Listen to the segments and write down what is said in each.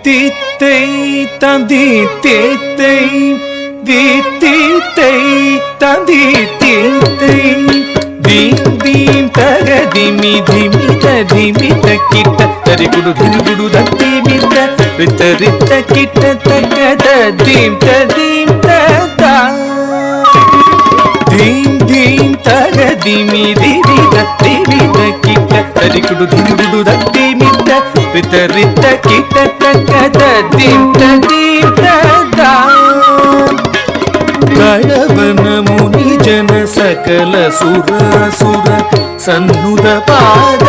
தித்தித்தை தந்தித்தித்தை தித்தித்தை தந்தித்தித்தை theme theme தகதிமி திமித திமித கிட்ட தரிகுடு திரிகுடு தத்திமித ரித்த ரித்த கிட்ட தகத theme ததீம் ததா தீம் தீம் தகதிமி திமித திமித கிட்ட தரிகுடு திரிகுடு தத்திமித ரித்த ரித்த கிட்ட தகத தீம் ததீம் ததா ಕಳವನ ಮುನಿ ಜನ ಸಕಲ ಸುರ ಸನ್ನುದ ಪಾದ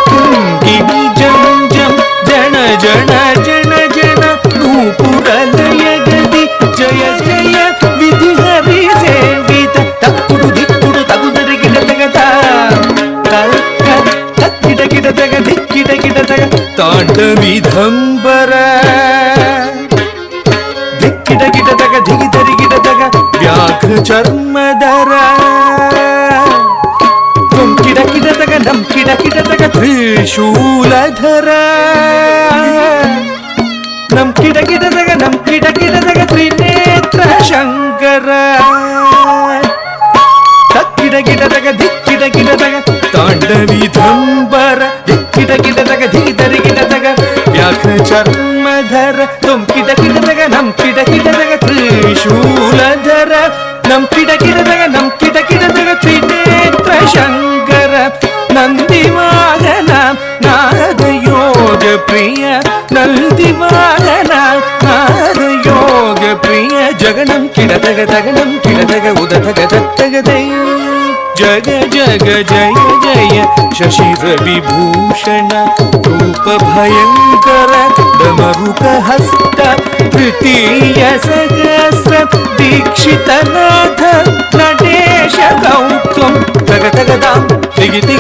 ಕಿಂಗಿಣಿ ಜಂ ಜಂ ಜನ ಜನ ಜನ ಜನ ನೂಪುರಲಯ ಗದಿ ಜಯ ಜಯ ವಿಧಿ ಹರಿ ಸೇವಿತ ತಕ್ಕುಡು ದಿಕ್ಕುಡು ತಗುದರೆ ಗಿಡ ತಗದ ತಕ್ಕಿಡ ಗಿಡ ತಗ ದಿಕ್ಕಿಡ ಗಿಡ ತಗ ತಾಂಡವಿಧಂಬರ ದಿಕ್ಕಿಡ ಗಿಡ ತಗ ದಿಗಿದರಿ ಗಿಡ ತಗ ವ್ಯಾಘ್ರ ಚರ್ಮದರ ತುಂ ಕಿಡ ಕಿಡ ತಗ ನಂ ಕಿಡ ಕಿಡ ತಗ ತ್ರಿಶೂಲಧರ ನಂ ಕಿಡ ಕಿಡ ತಗ ನಂ ಕಿಡ ಕಿಡ ತಗ ತ್ರಿನೇತ್ರ ಶಂಕರ ತಕ್ಕಿಡ ಗಿಡ ತಗ ದಿಕ್ಕಿಡ ಗಿಡ ತಗ ತಾಂಡವಿಧಂಬರ ದಿಕ್ಕಿಡ ಗಿಡ ತಗ ದಿಗಿದರಿ ಗಿಡ ತಗ ವ್ಯಾಘ್ರ ಚರ್ಮಧರ ತುಂ ಕಿಡ ಕಿಡ ತಗ ನಂ ಕಿಡ ಕಿಡ ತಗ ತ್ರಿಶೂಲಧರ ನಂ ಕಿಡ ಕಿಡ ತಗ ನಂ ಕಿಡ ಕಿಡ ತಗ ತ್ರಿನೇತ್ರ ಶಂಕರ ನಂದಿವಾಹನ ನಾರದ ಯೋಗ ಪ್ರಿಯ ನಂದಿವಾಹನ ನಾರದ ಯೋಗ ಪ್ರಿಯ ಜಗನಂ ಕಿಡ ತಗ ತಗನಂ ಕಿಡ ತಗ ಉದ ತಗ ತತ್ತಗದೈ ಜಗ ಜಗ ಜಯ ಜಯ ಶಶಿರ ವಿಭೂಷಣ ರೂಪ ಭಯಂಕರ ಡಮರುಕ ಹಸ್ತ ತೃತೀಯ ಸಹಸ್ರ ದೀಕ್ಷಿತನಾಥ ನಟೇಶ ಗೌತಮ್ ತಗ ತಗದಾಂ ದಿಗಿತಿ